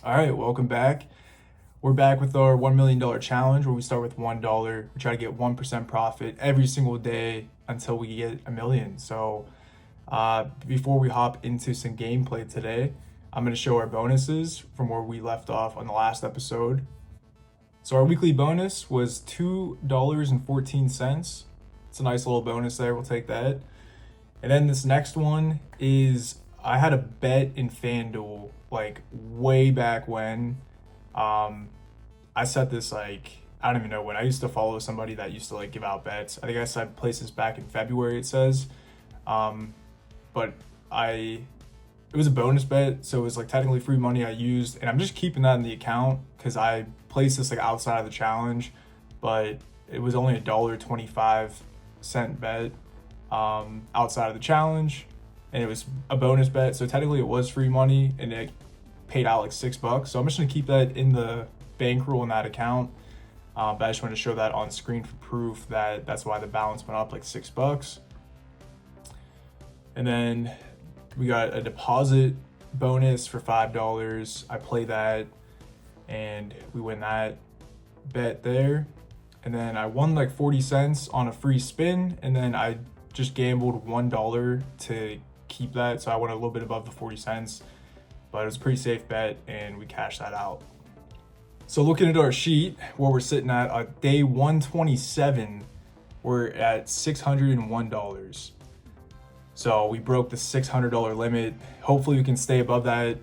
All right, welcome back. We're back with our $1 million challenge where we start with $1. We try to get 1% profit every single day until we get a million. So before we hop into some gameplay today, I'm going to show our bonuses from where we left off on the last episode. So our weekly bonus was $2.14. It's a nice little bonus there. We'll take that. And then this next one is I had a bet in FanDuel like way back when. I set this like I don't even know when. I used to follow somebody that used to like give out bets. I think I set places back in February, it says. But it was a bonus bet, so it was like technically free money I used, and I'm just keeping that in the account because I placed this like outside of the challenge, but it was only $1.25 bet outside of the challenge, and it was a bonus bet, so technically it was free money, and it paid out like $6. So I'm just gonna keep that in the bankroll in that account. But I just wanted to show that on screen for proof that that's why the balance went up like $6. And then we got a deposit bonus for $5. I play that and we win that bet there. And then I won like 40 cents on a free spin, and then I just gambled $1 to keep that. So I went a little bit above the 40 cents, but it was a pretty safe bet and we cashed that out. So looking at our sheet, where we're sitting at day 127, we're at $601. So we broke the $600 limit. Hopefully we can stay above that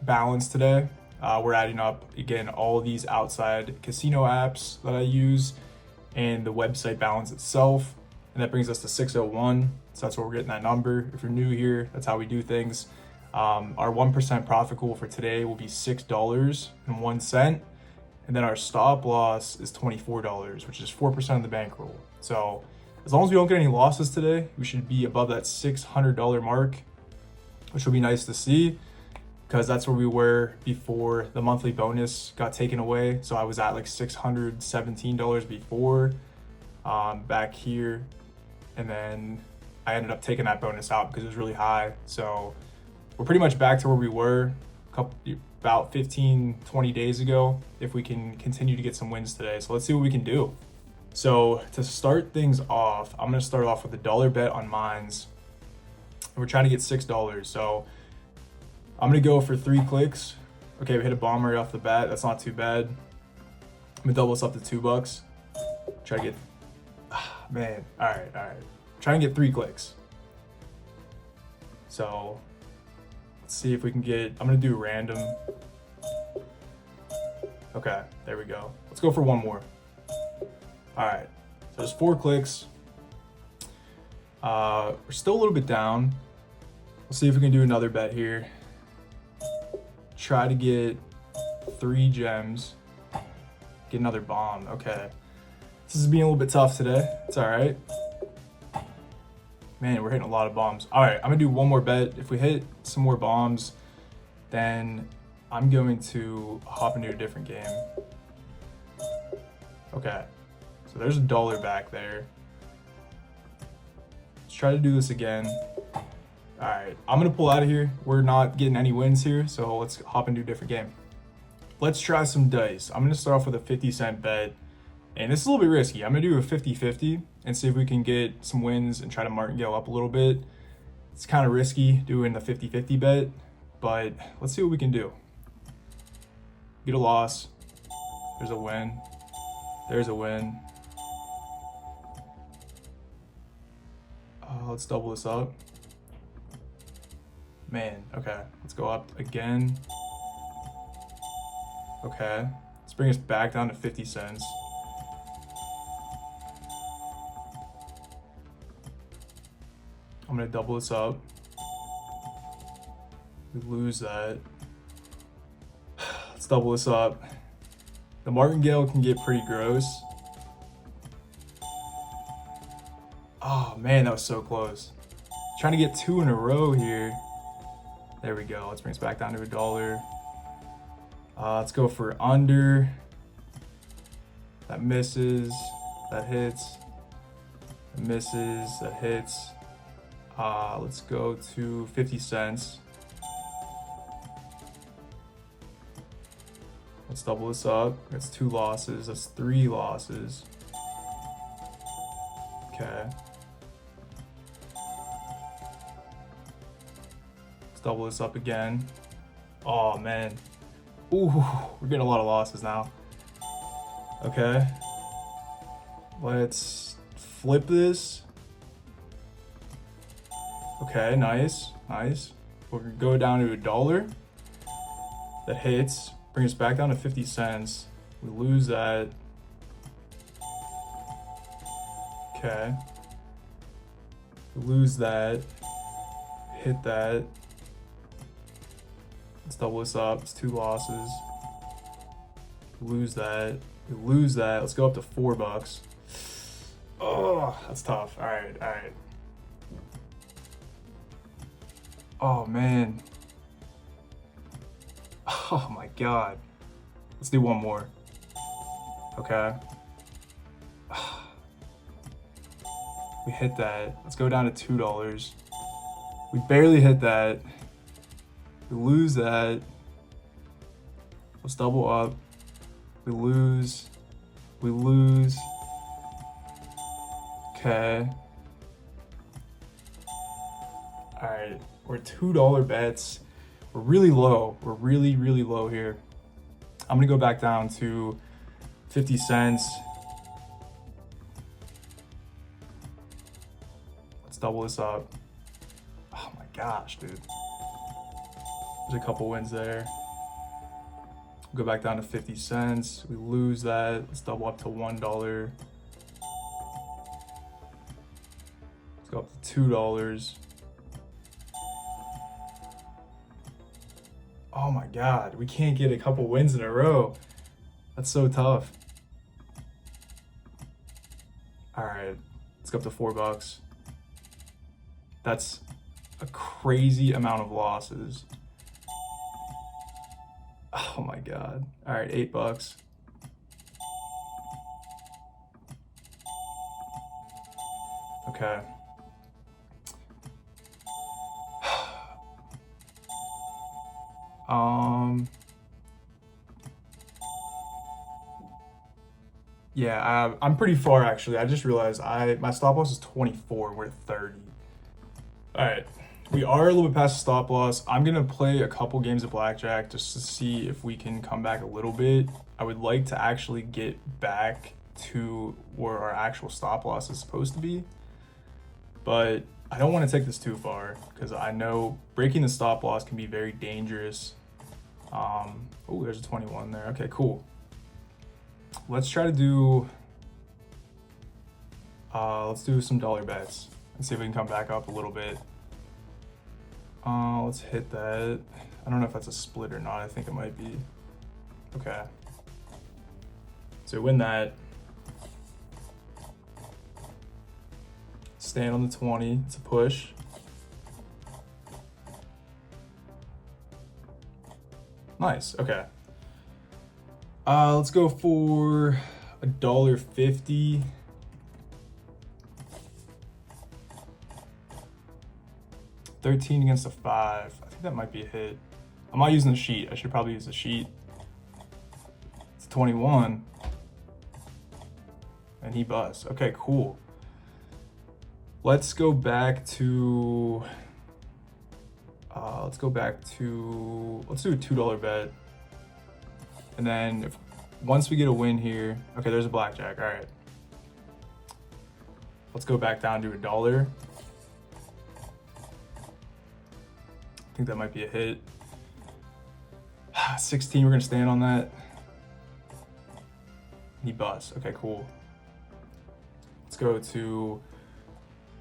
balance today. We're adding up, again, all of these outside casino apps that I use and the website balance itself. And that brings us to 601. So that's where we're getting that number. If you're new here, that's how we do things. Our 1% profit goal for today will be $6.01. And then our stop loss is $24, which is 4% of the bankroll. So as long as we don't get any losses today, we should be above that $600 mark, which will be nice to see because that's where we were before the monthly bonus got taken away. So I was at like $617 before back here. And then I ended up taking that bonus out because it was really high. So we're pretty much back to where we were about 15-20 days ago if we can continue to get some wins today. So let's see what we can do. So to start things off, I'm going to start off with a $1 bet on mines. And we're trying to get $6. So I'm going to go for 3 clicks. Okay, we hit a bomb right off the bat. That's not too bad. I'm going to double this up to $2. Try to get, man, all right. Try and get 3 clicks. So let's see if we can get, I'm going to do random. Okay, there we go. Let's go for one more. All right, so there's 4 clicks. We're still a little bit down. We'll see if we can do another bet here. Try to get 3 gems. Get another bomb. Okay. This is being a little bit tough today. It's all right. Man, we're hitting a lot of bombs. All right, I'm gonna do one more bet. If we hit some more bombs, then I'm going to hop into a different game. Okay. So there's a $1 back there. Let's try to do this again. All right, I'm gonna pull out of here. We're not getting any wins here, so let's hop into a different game. Let's try some dice. I'm gonna start off with a 50-cent bet, and this is a little bit risky. I'm gonna do a 50-50 and see if we can get some wins and try to martingale up a little bit. It's kind of risky doing the 50-50 bet, but let's see what we can do. Get a loss. There's a win. There's a win. Let's double this up. Man, okay. Let's go up again. Okay. Let's bring us back down to 50 cents. I'm gonna double this up. We lose that. Let's double this up. The martingale can get pretty gross. Oh man, that was so close. Trying to get 2 in a row here. There we go. Let's bring us back down to $1. Let's go for under. That misses. That hits. That misses. That hits. Let's go to 50 cents. Let's double this up. That's 2 losses. That's 3 losses. Okay. Let's double this up again. Oh, man. Ooh, we're getting a lot of losses now. Okay. Let's flip this. Okay, nice, nice. We're gonna go down to $1. That hits. Bring us back down to 50 cents. We lose that. Okay. We lose that. Hit that. Let's double this up. It's 2 losses. We lose that. We lose that. Let's go up to $4. Oh, that's tough. All right, all right. Oh, man. Oh, my God. Let's do one more. Okay. We hit that. Let's go down to $2. We barely hit that. We lose that. Let's double up. We lose. We lose. Okay. All right. We're $2 bets. We're really low. We're really, really low here. I'm gonna go back down to 50 cents. Let's double this up. Oh my gosh, dude. There's a couple wins there. Go back down to 50 cents. We lose that. Let's double up to $1. Let's go up to $2. Oh my God, we can't get a couple wins in a row. That's so tough. All right, let's go up to $4. That's a crazy amount of losses. Oh my God. All right, $8. Okay. Yeah, I'm pretty far actually. I just realized my stop loss is 24. We're at 30. All right, we are a little bit past the stop loss. I'm gonna play a couple games of blackjack just to see if we can come back a little bit. I would like to actually get back to where our actual stop loss is supposed to be, but I don't want to take this too far because I know breaking the stop loss can be very dangerous. Oh, there's a 21 there. Okay, cool. Let's try to do, let's do some dollar bets and see if we can come back up a little bit. Let's hit that. I don't know if that's a split or not. I think it might be. Okay. So win that. Stand on the 20. It's a push. Nice. Okay. Let's go for $1.50. $13 against a 5. I think that might be a hit. I'm not using the sheet. I should probably use the sheet. It's 21. And he busts. Okay, cool. Let's go back to let's do a $2 bet. And then once we get a win here, okay, there's a blackjack. All right. Let's go back down to $1. I think that might be a hit. 16, we're gonna stand on that. He busts. Okay, cool. Let's go to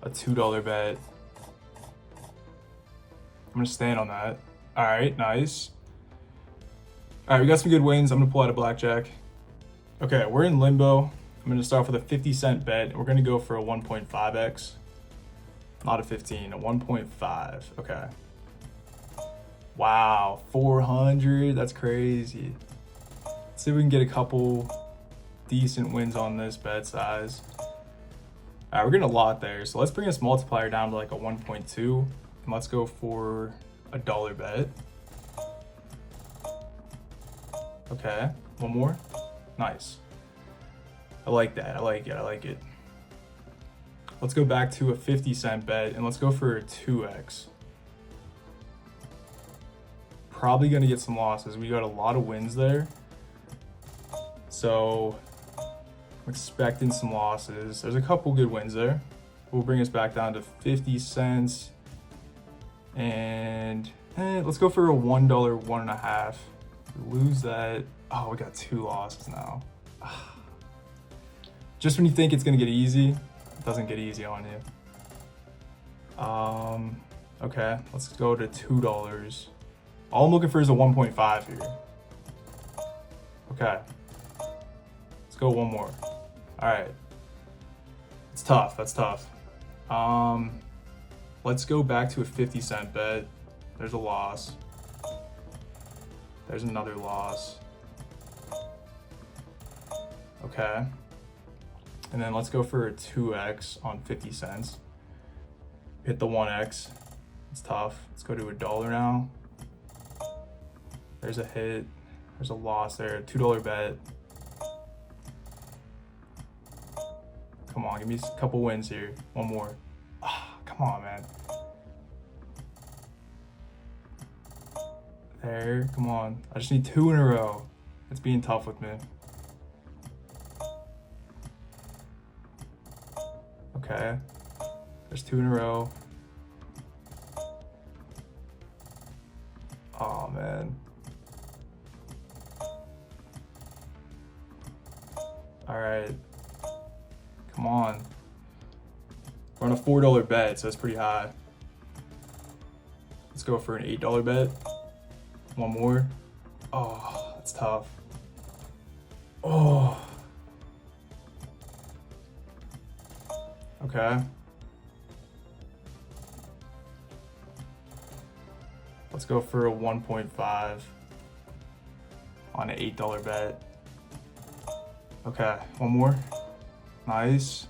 a $2 bet. I'm gonna stand on that. All right, nice. All right, we got some good wins. I'm gonna pull out a blackjack. Okay, we're in limbo. I'm gonna start off with a 50-cent bet. We're gonna go for a 1.5x. Not a 15, a 1.5. Okay. Wow, 400. That's crazy. Let's see if we can get a couple decent wins on this bet size. All right, we're getting a lot there. So let's bring this multiplier down to like a 1.2. And let's go for $1 bet. Okay, one more. Nice. I like that. I like it. I like it. Let's go back to a 50-cent bet and let's go for a 2x. Probably gonna get some losses. We got a lot of wins there. So I'm expecting some losses. There's a couple good wins there. We'll bring us back down to 50 cents. And let's go for a $1, 1.5. Lose that. Oh, we got 2 losses now. Just when you think it's gonna get easy, it doesn't get easy on you. Okay, let's go to $2. All I'm looking for is a 1.5 here. Okay, let's go one more. All right, it's tough. That's tough. Let's go back to a 50-cent bet. There's a loss. There's another loss. Okay. And then let's go for a 2x on 50 cents. Hit the 1x. It's tough. Let's go to $1 now. There's a hit. There's a loss there. $2 bet. Come on, give me a couple wins here. One more. Come on, man. There, come on. I just need 2 in a row. It's being tough with me. Okay. There's 2 in a row. Oh, man. All right. Come on. We're on a $4 bet, so it's pretty high. Let's go for an $8 bet. One more. Oh, that's tough. Oh. Okay. Let's go for a 1.5 on an $8 bet. Okay, one more. Nice.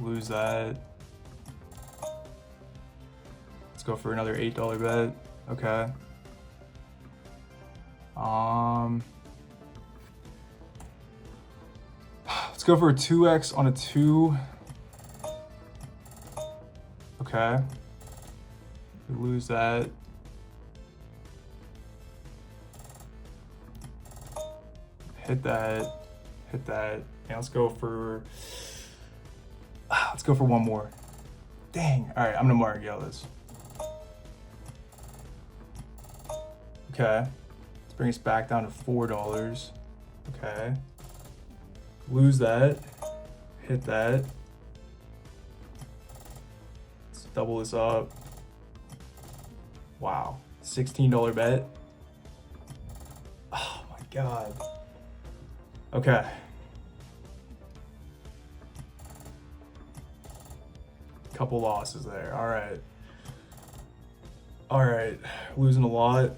Lose that. Let's go for another $8 bet. Okay. Let's go for a 2x on a 2. Okay. We lose that. Hit that. Hit that. And let's go for one more. Dang. All right, I'm gonna mark this. Okay. Let's bring us back down to $4. Okay. Lose that. Hit that. Let's double this up. Wow. $16 bet. Oh my God. Okay. Couple losses there. All right. All right. Losing a lot.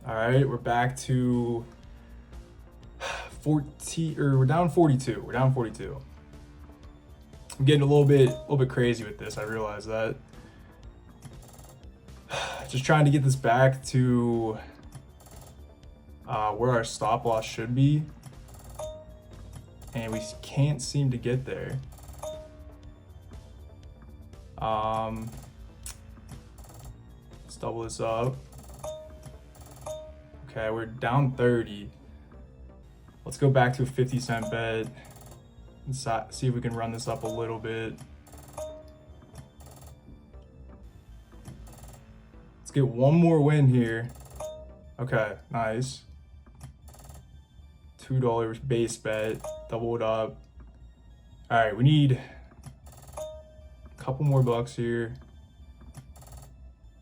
All right. We're back to 40, or we're down 42. We're down 42. I'm getting a little bit crazy with this. I realize that. Just trying to get this back to where our stop loss should be, and we can't seem to get there. Let's double this up. Okay, we're down 30. Let's go back to a 50-cent bet and see if we can run this up a little bit. Let's get one more win here. Okay, nice. $2 base bet, double it up. All right, we need a couple more bucks here.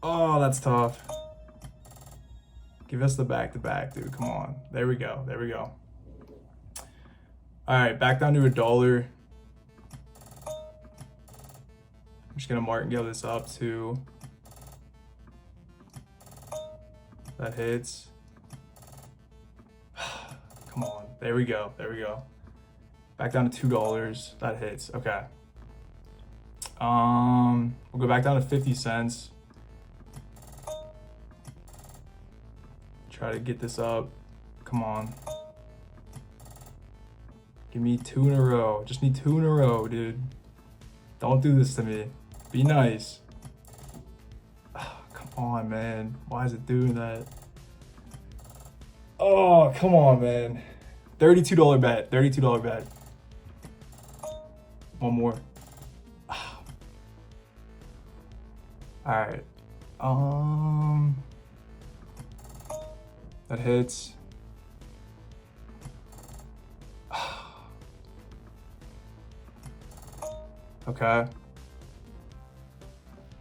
Oh, that's tough. Give us the back-to-back, dude. Come on. There we go. There we go. All right, back down to $1. I'm just gonna martingale this up too. That hits. Come on. There we go. There we go. Back down to $2. That hits. Okay. We'll go back down to 50 cents. Try to get this up. Come on. Give me 2 in a row. Just need 2 in a row, dude. Don't do this to me. Be nice. Oh, come on, man. Why is it doing that? Oh, come on, man. $32 bet. $32 bet. One more. Oh. All right. That hits. Okay.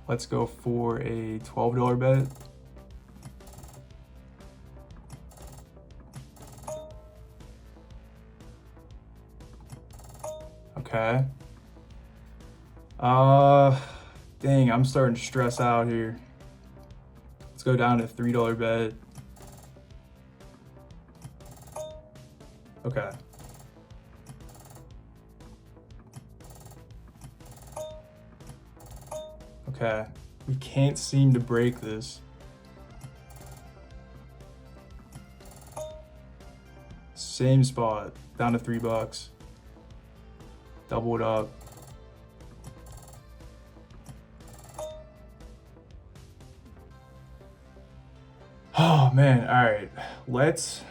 Let's go for a $12 bet. Okay. Dang, I'm starting to stress out here. Let's go down to $3 bet. Okay. Okay. We can't seem to break this. Same spot, down to $3. Double it up. Oh man, all right. Let's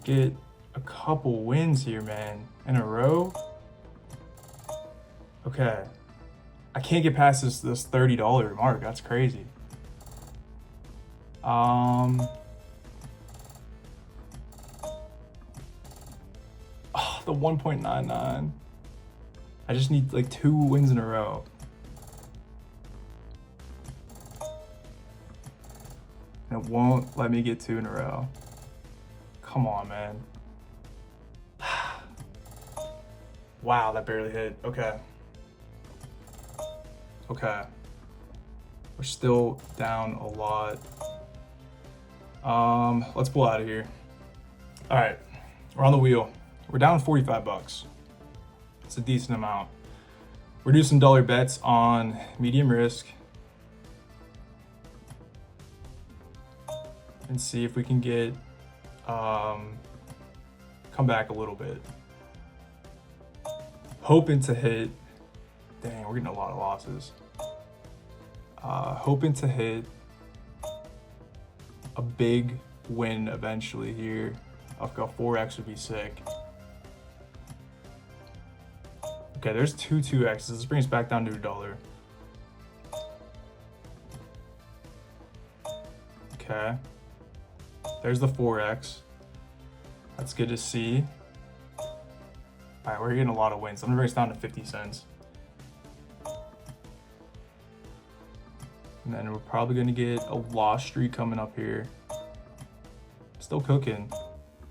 get a couple wins here, man, in a row. Okay. I can't get past this $30 mark. That's crazy. Oh, the 1.99. I just need like 2 wins in a row. And it won't let me get 2 in a row. Come on, man. Wow, that barely hit. Okay. Okay. We're still down a lot. Let's pull out of here. All right, we're on the wheel. We're down $45. It's a decent amount. We're doing some dollar bets on medium risk and see if we can get come back a little bit. Hoping to hit. Dang, we're getting a lot of losses. Hoping to hit a big win eventually here. I've got 4x would be sick. Okay, there's 2x's. This brings us back down to $1. Okay. There's the 4x. That's good to see. All right, we're getting a lot of wins. I'm gonna bring us down to 50 cents. And then we're probably gonna get a loss streak coming up here. Still cooking.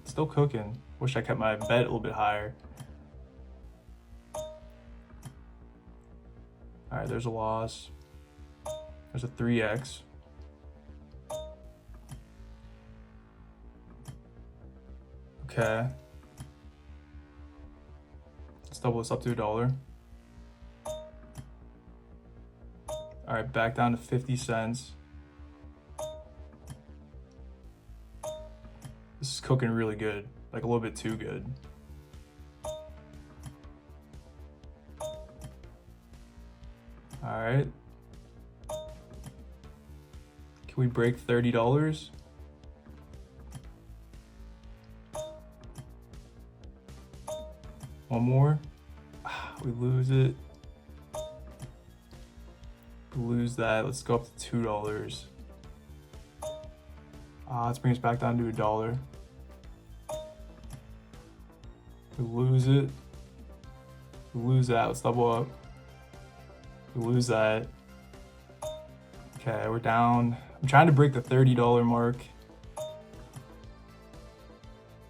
Still cooking. Wish I kept my bet a little bit higher. All right, there's a loss. There's a 3x. Okay. Let's double this up to $1. All right, back down to 50 cents. This is cooking really good, like a little bit too good. All right. Can we break $30? One more. We lose it. Lose that. Let's go up to $2. Let's bring us back down to $1. We lose it. We lose that. Let's double up. We lose that. Okay, we're down. I'm trying to break the $30 mark.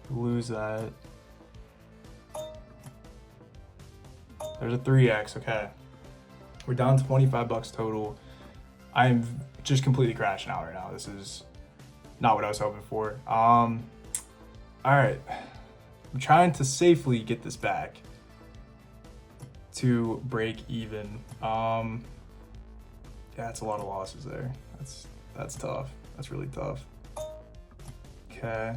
We lose that. There's a 3x. Okay. We're down $25 total. I am just completely crashing out right now. This is not what I was hoping for. All right. I'm trying to safely get this back to break even. Yeah, that's a lot of losses there. That's tough. That's really tough. Okay.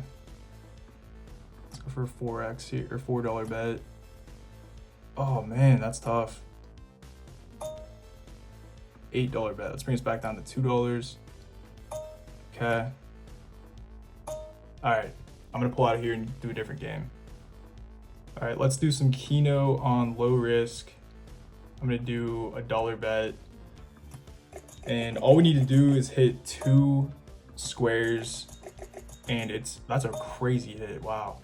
Let's go for a 4x here, or $4 bet. Oh man, that's tough. $8 bet. Let's bring us back down to $2. Okay. All right, I'm gonna pull out of here and do a different game. All right, let's do some Keno on low risk. I'm gonna do a $1 bet. And all we need to do is hit 2 squares, and that's a crazy hit, wow.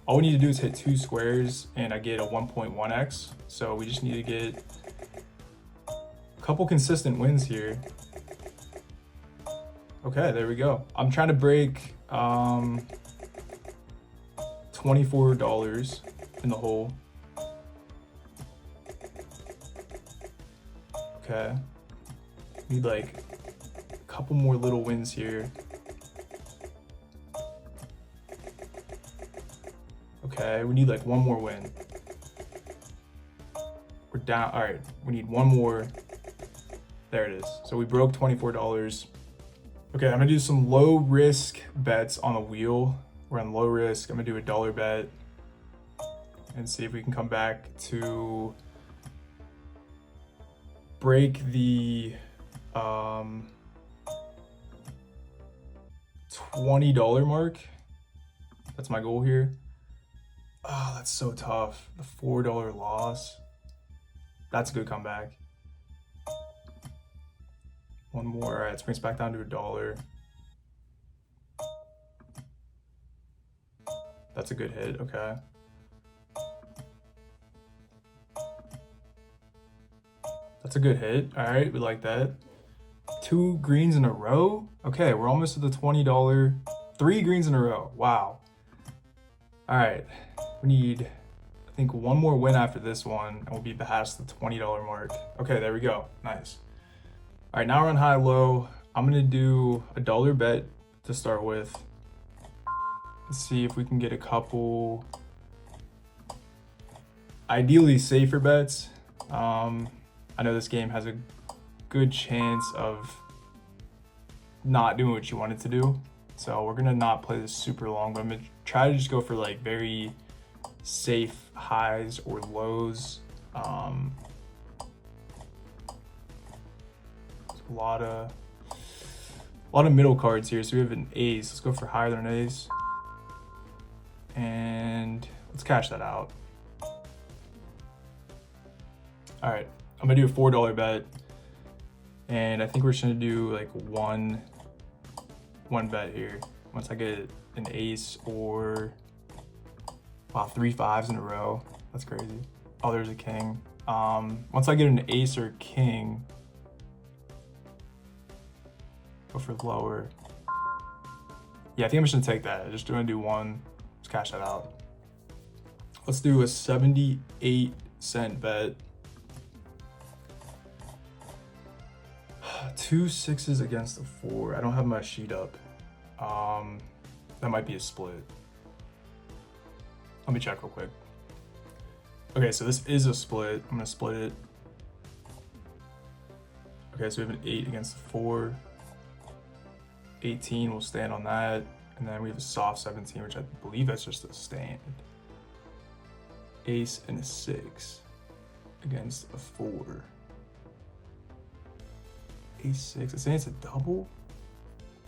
All we need to do is hit 2 squares and I get a 1.1x. So we just need to get a couple consistent wins here. Okay, there we go. I'm trying to break $24 in the hole. Okay. Need like a couple more little wins here. Okay, we need like one more win. We're down. All right, we need one more. There it is. So we broke $24. Okay, I'm gonna do some low risk bets on the wheel. We're on low risk. I'm gonna do a $1 bet and see if we can come back to break the $20 mark. That's my goal here. Oh, that's so tough. The $4 loss. That's a good comeback. One more. All right, let's bring us back down to $1. That's a good hit. Okay. That's a good hit. All right, we like that. 2 greens in a row. Okay, we're almost to the $20. 3 greens in a row. Wow. All right, we need, I think, one more win after this one, and we'll be past the $20 mark. Okay, there we go. Nice. All right, now we're on high-low. I'm gonna do a $1 bet to start with. Let's see if we can get a couple, ideally safer bets. I know this game has a good chance of not doing what you want it to do. So we're gonna not play this super long, but I'm gonna try to just go for like very safe highs or lows. A lot of middle cards here. So we have an ace. Let's go for higher than an ace. And let's cash that out. All right, I'm gonna do a $4 bet. And I think we're just gonna do like one bet here. Once I get an ace or, wow, 3 5s in a row. That's crazy. Oh, there's a king. Once I get an ace or king, go for lower. Yeah, I think I'm just gonna take that. Just gonna do one. Let's cash that out. Let's do a 78-cent bet. 2 6s against a 4. I don't have my sheet up. That might be a split. Let me check real quick. Okay, so this is a split. I'm gonna split it. Okay, so we have an 8 against a 4. 18 will stand on that. And then we have a soft 17, which I believe that's just a stand. Ace and a 6 against a 4. Ace 6. It's saying it's a double?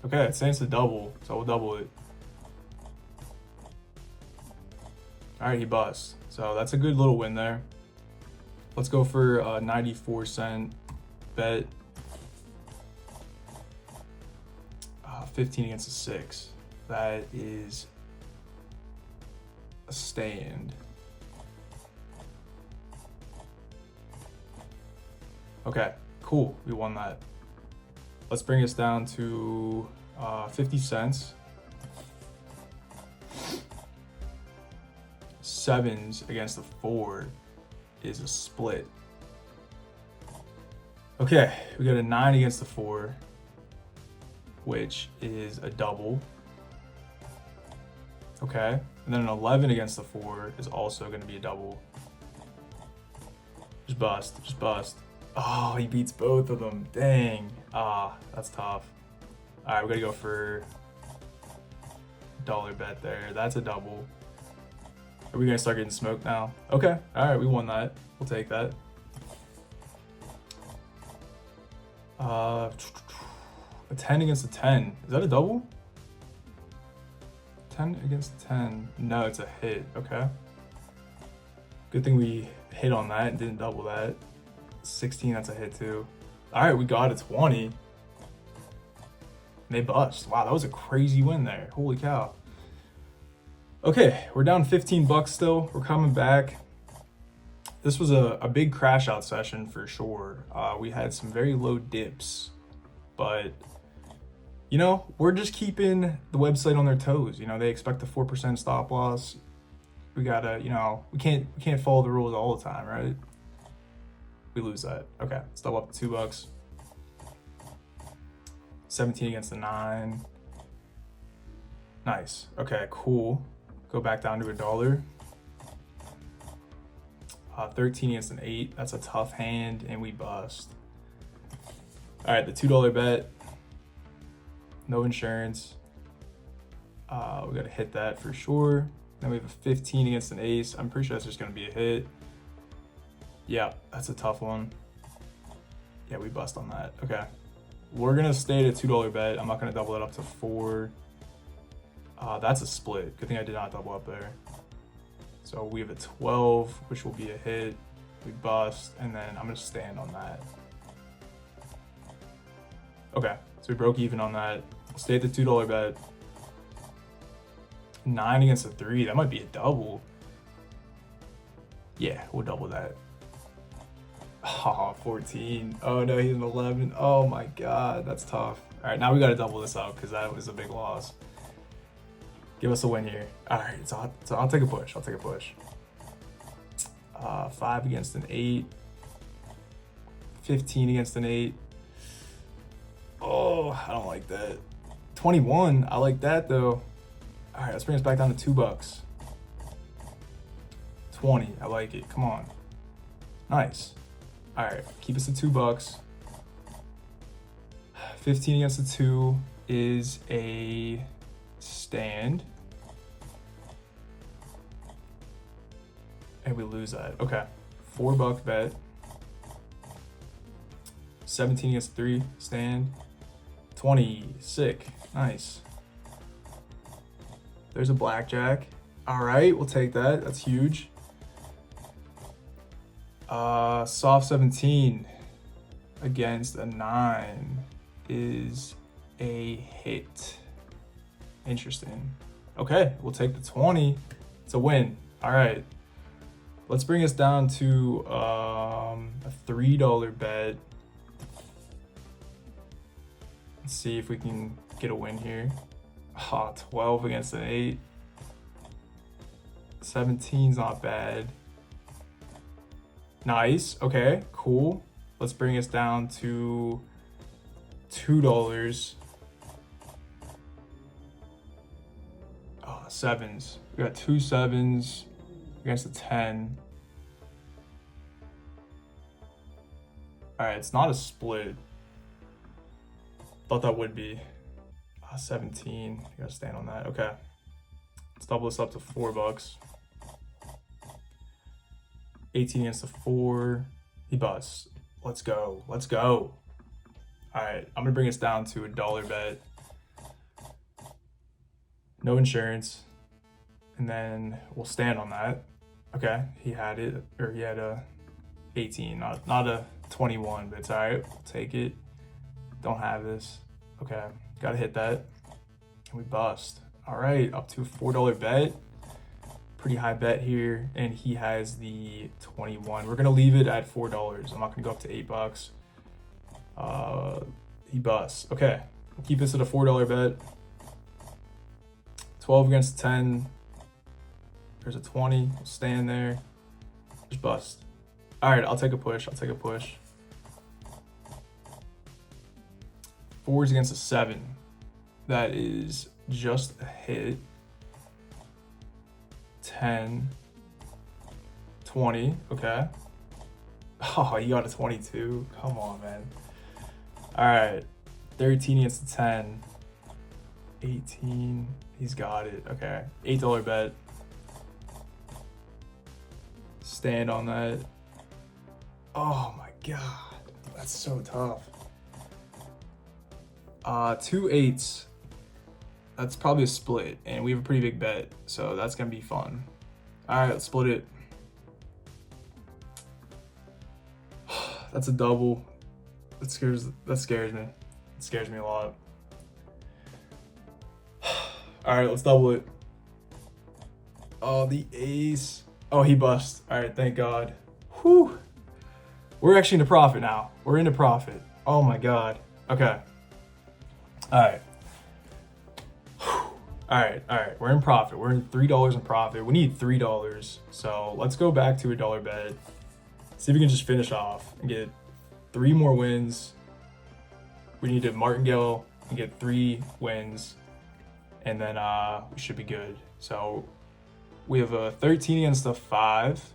Okay, it's saying it's a double, so we'll double it. All right, he busts. So that's a good little win there. Let's go for a 94-cent bet. 15 against a 6. That is a stand. Okay, cool. We won that. Let's bring us down to 50 cents. 7s against the 4 is a split. Okay, we got a 9 against the 4, which is a double. Okay, and then an 11 against the 4 is also going to be a double. Just bust, just bust. Oh, he beats both of them. Dang. Ah, that's tough. All right, we gotta go for dollar bet there. That's a double. Are we gonna start getting smoked now? Okay, all right, we won that. We'll take that. A 10 against a 10. Is that a double? 10 against 10. No, it's a hit. Okay. Good thing we hit on that and didn't double that. 16, that's a hit too. All right, we got a 20. And they bust. Wow, that was a crazy win there. Holy cow. Okay, we're down 15 bucks still. We're coming back. This was a big crash out session for sure. We had some very low dips, but you know, we're just keeping the website on their toes. You know, they expect a 4% stop loss. We gotta, you know, we can't follow the rules all the time, right? We lose that. Okay, still up to $2. 17 against the 9. Nice. Okay, cool. Go back down to $1. 13 against an 8. That's a tough hand, and we bust. All right, the $2 bet. No insurance. We gotta hit that for sure. Then we have a 15 against an ace. I'm pretty sure that's just gonna be a hit. Yeah, that's a tough one. Yeah, we bust on that. Okay. We're gonna stay at a $2 bet. I'm not gonna double it up to 4. That's a split. Good thing I did not double up there. So we have a 12, which will be a hit. We bust, and then I'm gonna stand on that. Okay, so we broke even on that. We'll stay at the $2 bet. 9 against a 3. That might be a double. Yeah, we'll double that. Oh, 14. Oh no, he's an 11. Oh my God, that's tough. All right, now we gotta double this up because that was a big loss. Give us a win here. All right, so I'll take a push. I'll take a push. 5 against an 8. 15 against an 8. Oh, I don't like that. 21, I like that though. All right, let's bring us back down to $2. 20, I like it. Come on. Nice. All right, keep us at $2. 15 against the 2 is a stand. And we lose that. Okay. $4 bet. 17 against 3, stand. 20, sick. Nice. There's a blackjack. All right, we'll take that. That's huge. Soft 17 against a 9 is a hit. Interesting. Okay, we'll take the 20. It's a win. All right. Let's bring us down to a $3 bet. Let's see if we can get a win here. 12 against an 8. 17's not bad. Nice. Okay, cool. Let's bring us down to $2. Oh, 7s. We got 2 7s against a 10. All right, it's not a split. Thought that would be. 17. You gotta stand on that. Okay. Let's double this up to $4. 18 against the 4. He busts. Let's go. Let's go. All right. I'm gonna bring us down to $1 bet. No insurance. And then we'll stand on that. Okay. He had it, or he had a 18, not a 21, but it's all right. We'll take it. Don't have this. Okay. Gotta hit that. And we bust. All right, up to a $4 bet. Pretty high bet here. And he has the 21. We're gonna leave it at $4. I'm not gonna go up to $8. He busts. Okay, we'll keep this at a $4 bet. 12 against 10. There's a 20. We'll stand there. Just bust. All right, I'll take a push. I'll take a push. 4s against a 7. That is just a hit. 10. 20. Okay. Oh, you got a 22. Come on, man. All right. 13 against a 10. 18. He's got it. Okay. $8 bet. Stand on that. Oh my god. That's so tough. 2 8s. That's probably a split, and we have a pretty big bet, so that's gonna be fun. All right, let's split it. That's a double. That scares me. It scares me a lot. All right, let's double it. Oh, the ace. Oh, he bust. All right, thank God. Whew. We're actually into profit now. We're into profit. Oh my God. Okay. All right. All right. We're in profit. We're in $3 in profit. We need $3. So let's go back to a dollar bet. See if we can just finish off and get 3 more wins. We need to martingale and get 3 wins, and then we should be good. So we have a 13 against a 5.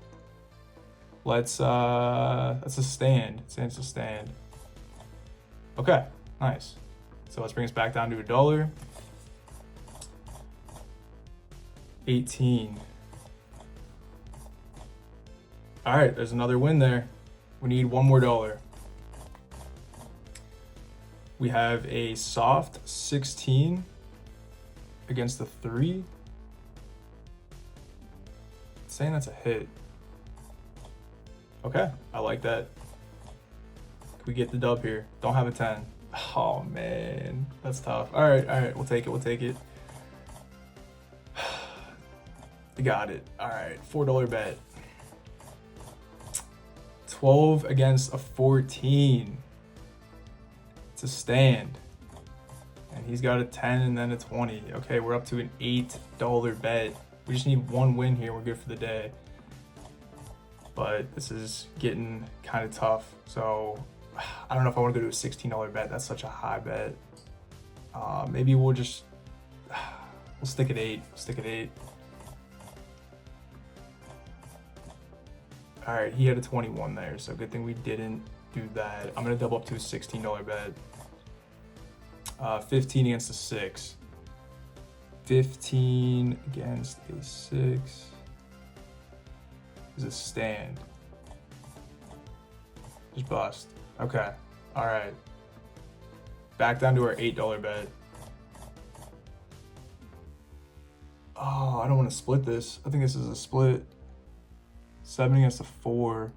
That's a stand. It's a stand. Okay, nice. So let's bring us back down to $1. 18. All right, there's another win there. We need $1 more. We have a soft 16 against the 3. It's saying that's a hit. Okay, I like that. Can we get the dub here? Don't have a 10. Oh man, that's tough. All right, we'll take it. We got it. All right, $4 bet. 12 against a 14. It's a stand. And he's got a 10 and then a 20. Okay, we're up to an $8 bet. We just need 1 win here. We're good for the day. But this is getting kind of tough. So I don't know if I want to go to a $16 bet. That's such a high bet. Maybe we'll stick at 8. All right, he had a 21 there, so good thing we didn't do that. I'm gonna double up to a $16 bet. 15 against a 6. 15 against a 6 is a stand. Just bust. Okay, all right. Back down to our $8 bet. Oh, I don't want to split this. I think this is a split. 7 against a 4.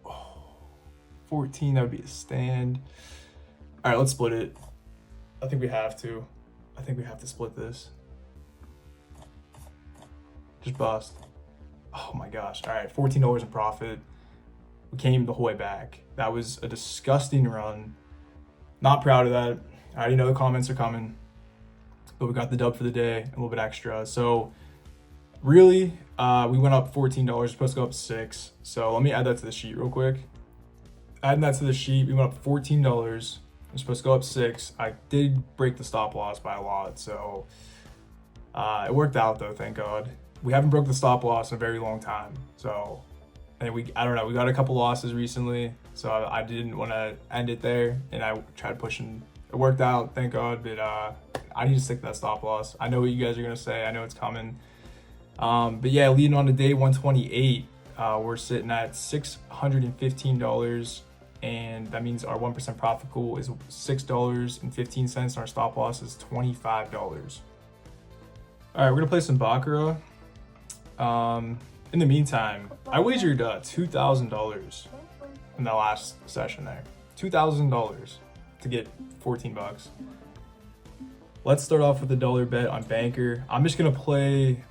Oh, 14, that would be a stand. All right, let's split it. I think we have to. Split this. Just bust. Oh my gosh. All right, $14 in profit. We came the whole way back. That was a disgusting run. Not proud of that. I already know the comments are coming, but we got the dub for the day, a little bit extra. So really, we went up $14, supposed to go up 6. So let me add that to the sheet real quick. Adding that to the sheet, we went up $14. We're supposed to go up 6. I did break the stop loss by a lot, so it worked out though, thank God. We haven't broke the stop loss in a very long time. So, and I don't know, we got a couple losses recently, so I didn't want to end it there, and I tried pushing. It worked out, thank God, but I need to stick to that stop loss. I know what you guys are gonna say. I know it's coming. But yeah, leading on to day 128, we're sitting at $615, and that means our 1% profit pool is $6.15, and our stop loss is $25. All right, we're gonna play some baccarat. In the meantime, I wagered $2,000 in the last session there. $2,000 to get 14 bucks. Let's start off with a dollar bet on banker. I'm just gonna play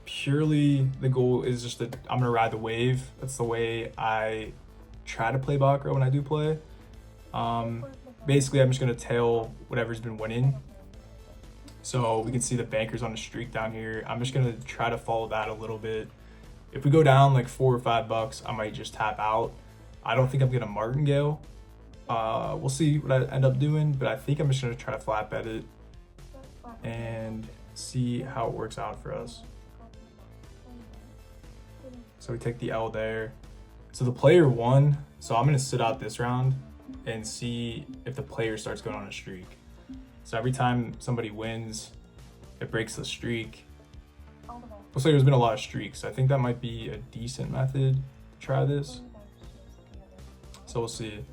purely, the goal is just that I'm gonna ride the wave. That's the way I try to play baccarat when I do play. Basically, I'm just gonna tail whatever's been winning. So we can see the bankers on a streak down here. I'm just gonna try to follow that a little bit. If we go down like $4 or $5, I might just tap out. I don't think I'm gonna martingale. We'll see what I end up doing, but I think I'm just gonna try to flat bet it and see how it works out for us. So we take the L there. So the player won. So I'm gonna sit out this round and see if the player starts going on a streak. So every time somebody wins, it breaks the streak. Looks like there's been a lot of streaks. I think that might be a decent method to try this. So we'll see.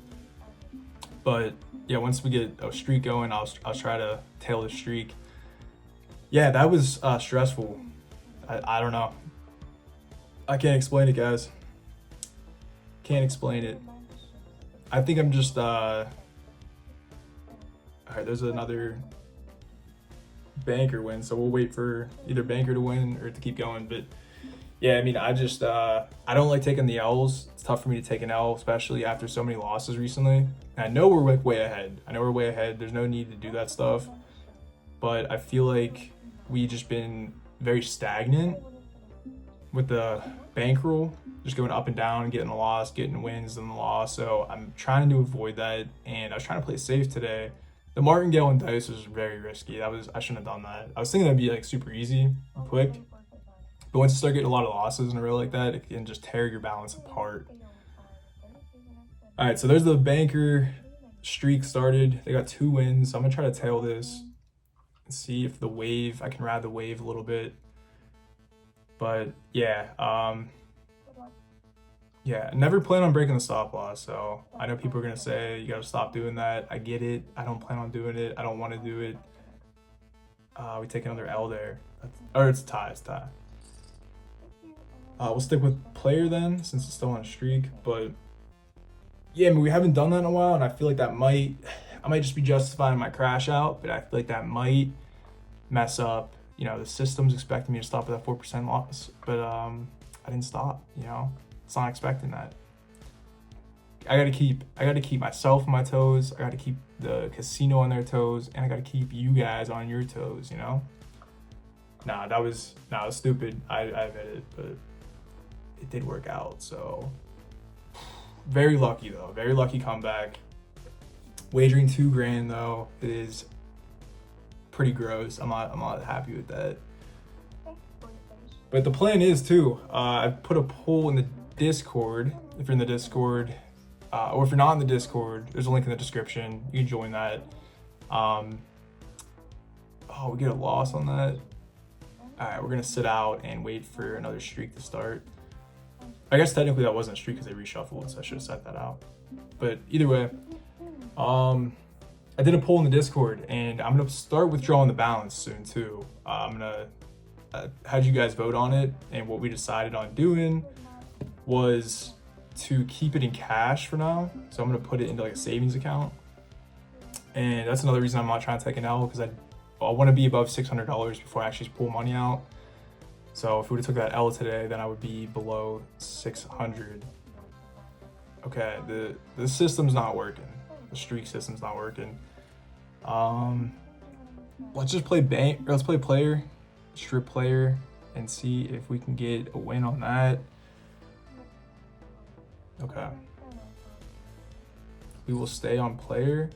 But yeah, once we get a streak going, I'll try to tail the streak. Yeah, that was stressful. I don't know. I can't explain it, guys. Can't explain it. I think I'm just all right, there's another banker win, so we'll wait for either banker to win or to keep going. But yeah, I mean, I just I don't like taking the L's. It's tough for me to take an L, especially after so many losses recently. And I know we're way ahead. There's no need to do that stuff, but I feel like we just been very stagnant with the bankroll, just going up and down and getting a loss, getting wins and the loss. So I'm trying to avoid that, and I was trying to play safe today. The martingale and dice was very risky. I shouldn't have done that. I was thinking that'd be like super easy and quick, but once you start getting a lot of losses in a row like that, it can just tear your balance apart. All right, so there's the banker streak started. They got 2 wins. So I'm gonna try to tail this and see if the wave, I can ride the wave a little bit. But yeah, yeah, never plan on breaking the stop loss. So I know people are gonna say you gotta stop doing that. I get it. I don't plan on doing it. I don't want to do it. We take another L there, or it's a tie. It's a tie. We'll stick with player then, since it's still on a streak. But yeah, I mean, we haven't done that in a while, and I feel like I might just be justifying my crash out, but I feel like that might mess up. You know, the system's expecting me to stop at that 4% loss, but I didn't stop. You know, it's not expecting that. I gotta keep myself on my toes. I gotta keep the casino on their toes, and I gotta keep you guys on your toes. You know. That was stupid. I admit it, but it did work out. So very lucky though. Very lucky comeback. Wagering $2,000 though is pretty gross. I'm not happy with that. But the plan is too. I put a poll in the Discord. If you're in the Discord, or if you're not in the Discord, there's a link in the description. You can join that. Oh, we get a loss on that. All right, we're gonna sit out and wait for another streak to start. I guess technically that wasn't a streak because they reshuffled, so I should have set that out. But either way, I did a poll in the Discord, and I'm gonna start withdrawing the balance soon too. I'm gonna had you guys vote on it, and what we decided on doing was to keep it in cash for now. So I'm gonna put it into like a savings account, and that's another reason I'm not trying to take an L, because I want to be above $600 before I actually pull money out. So if we would have took that L today, then I would be below 600. Okay, the system's not working. The streak system's not working. Let's just play let's play player, strip player, and see if we can get a win on that. Okay. We will stay on player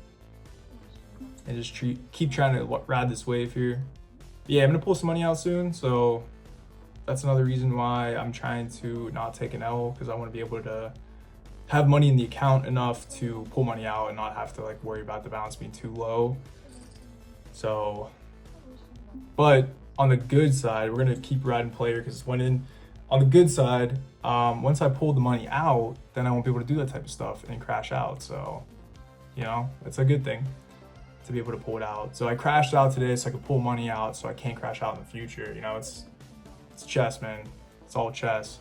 and just keep trying to ride this wave here. Yeah, I'm gonna pull some money out soon, so that's another reason why I'm trying to not take an L, because I want to be able to have money in the account enough to pull money out and not have to like worry about the balance being too low. So, but on the good side, we're gonna keep riding player, because on the good side, once I pull the money out, then I won't be able to do that type of stuff and crash out. So, you know, it's a good thing to be able to pull it out. So I crashed out today so I could pull money out so I can't crash out in the future. You know, it's chess, man. It's all chess.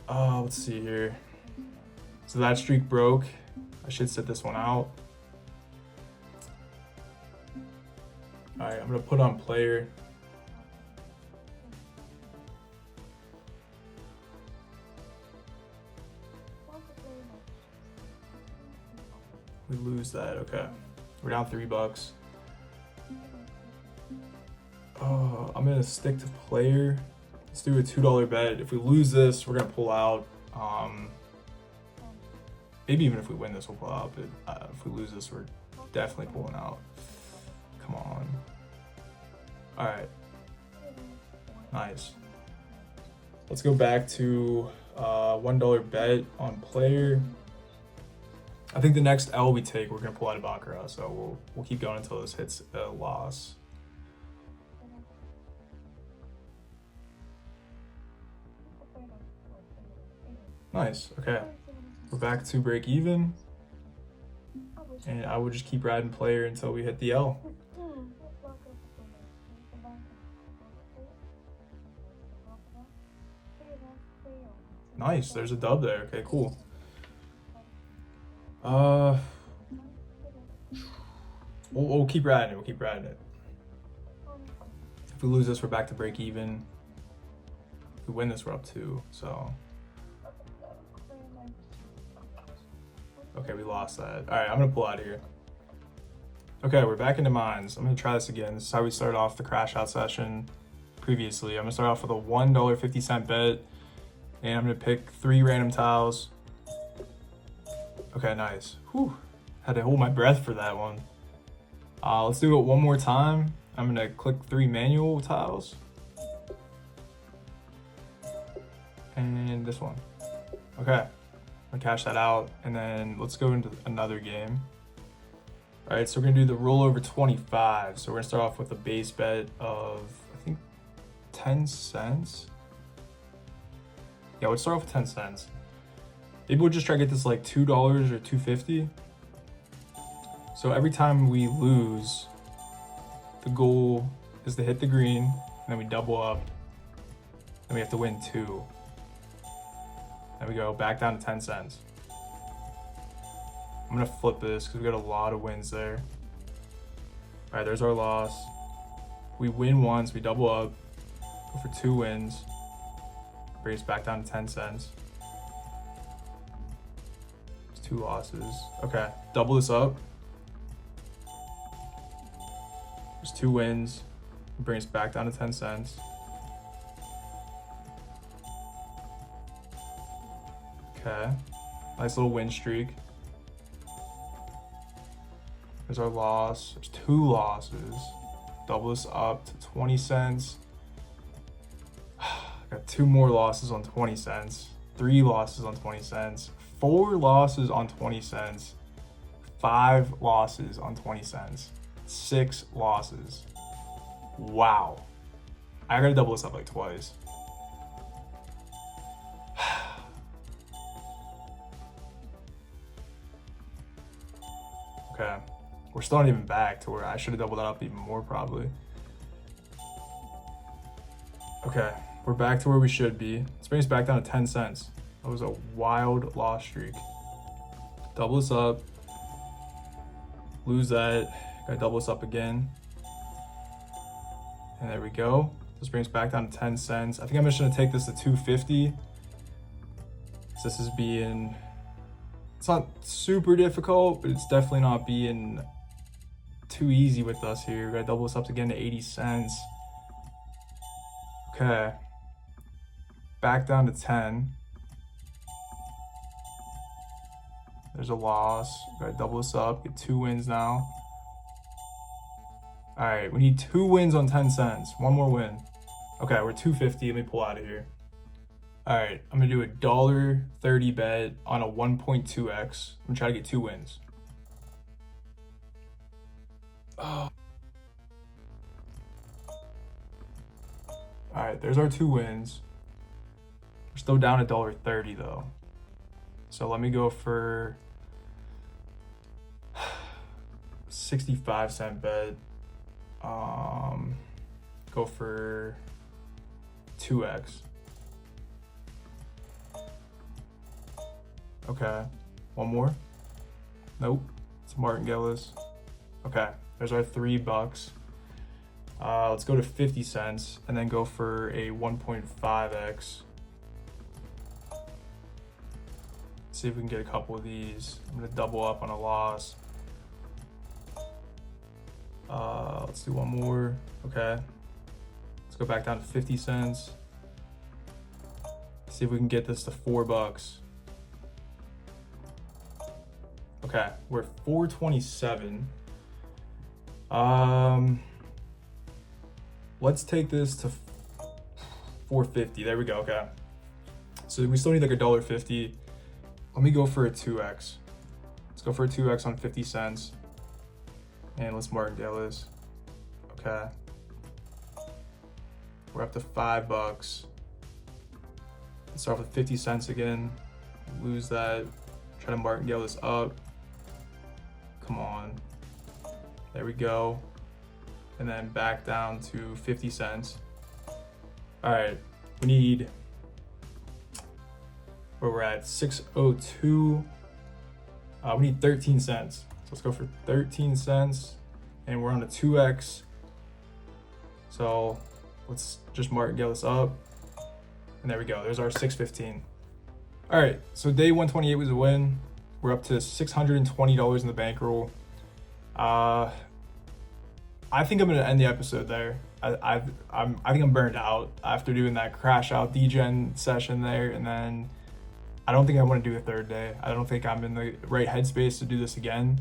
Let's see here. So that streak broke. I should sit this one out. All right, I'm gonna put on player. We lose that, okay. We're down $3. I'm gonna stick to player. Let's do a $2 bet. If we lose this, we're gonna pull out. Maybe even if we win this, we'll pull out, but if we lose this, we're definitely pulling out. Come on. All right, nice. Let's go back to $1 bet on player. I think the next L we take, we're gonna pull out a baccarat, so we'll keep going until this hits a loss. Nice. Okay, we're back to break even, and I will just keep riding player until we hit the L. Nice. There's a dub there. Okay, cool. We'll keep riding it. We'll keep riding it. If we lose this, we're back to break even. If we win this, we're up 2. So. Okay, we lost that. All right, I'm gonna pull out of here. Okay, we're back into mines. I'm gonna try this again. This is how we started off the crash out session previously. I'm gonna start off with a $1.50 bet, and I'm gonna pick 3 random tiles. Okay, nice. Whew. Had to hold my breath for that one. Let's do it one more time. I'm gonna click 3 manual tiles. And this one. Okay. I'm gonna cash that out, and then let's go into another game. All right, so we're gonna do the rollover 25. So we're gonna start off with a base bet of, I think, 10 cents. Yeah, let's start off with 10 cents. Maybe we'll just try to get this like $2 or $2.50. So every time we lose, the goal is to hit the green, and then we double up, and we have to win 2. Then we go back down to 10 cents. I'm gonna flip this because we got a lot of wins there. All right, there's our loss. We win once, we double up, go for 2 wins, bring us back down to 10 cents. There's 2 losses. Okay, double this up. There's 2 wins, bring us back down to 10 cents. Okay, nice little win streak. There's our loss. There's 2 losses. Double this up to 20 cents. Got 2 more losses on 20 cents. 3 losses on 20 cents. 4 losses on 20 cents. 5 losses on 20 cents. 6 losses. Wow. I gotta double this up like twice. Okay, we're still not even back to where I should have doubled that up even more probably. Okay, we're back to where we should be. Let's bring us back down to 10 cents. That was a wild loss streak. Double this up. Lose that. Gotta double this up again. And there we go. This brings us back down to 10 cents. I think I'm just gonna take this to 250. This is being, it's not super difficult, but it's definitely not being too easy with us here. We gotta double this up again to 80 cents. Okay. Back down to 10. There's a loss. Gotta double this up, get 2 wins now. All right, we need 2 wins on 10 cents. 1 more win. Okay, we're 250. Let me pull out of here. All right, I'm gonna do a $1.30 bet on a 1.2x. I'm gonna try to get 2 wins. Oh. All right, there's our 2 wins. We're still down at $1.30 though. So let me go for 65-cent bet. Go for 2x. Okay, 1 more. Nope, it's Martin Gillis. Okay, there's our $3. Let's go to 50 cents and then go for a 1.5x. See if we can get a couple of these. I'm gonna double up on a loss. Let's do 1 more. Okay, let's go back down to 50 cents. See if we can get this to $4. Okay, we're at 427. Let's take this to 450. There we go. Okay, so we still need like $1.50. Let me go for a 2x. Let's go for a 2x on 50 cents. And let's martingale this. Okay. We're up to $5. Let's start with 50 cents again. Lose that. Try to martingale this up. Come on. There we go. And then back down to 50 cents. All right, we need, where we're at, 602. We need 13 cents. So let's go for 13 cents. And we're on a 2x. So let's just martingale this up. And there we go, there's our 615. All right, so day 128 was a win. We're up to $620 in the bankroll. I think I'm gonna end the episode there. I think I'm burned out after doing that crash out Degen session there, and then I don't think I want to do a third day. I don't think I'm in the right headspace to do this again.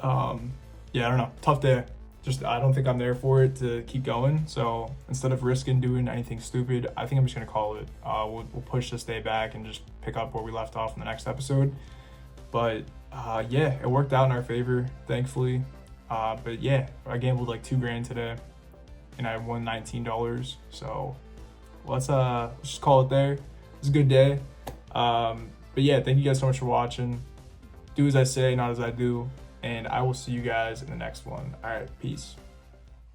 Yeah, I don't know. Tough day. Just I don't think I'm there for it to keep going. So instead of risking doing anything stupid, I think I'm just gonna call it. We'll push this day back and just pick up where we left off in the next episode. But yeah, it worked out in our favor, thankfully. But yeah, I gambled like $2 grand today, and I won $19. So let's just call it there. It's a good day. But yeah, thank you guys so much for watching. Do as I say, not as I do. And I will see you guys in the next one. All right, peace.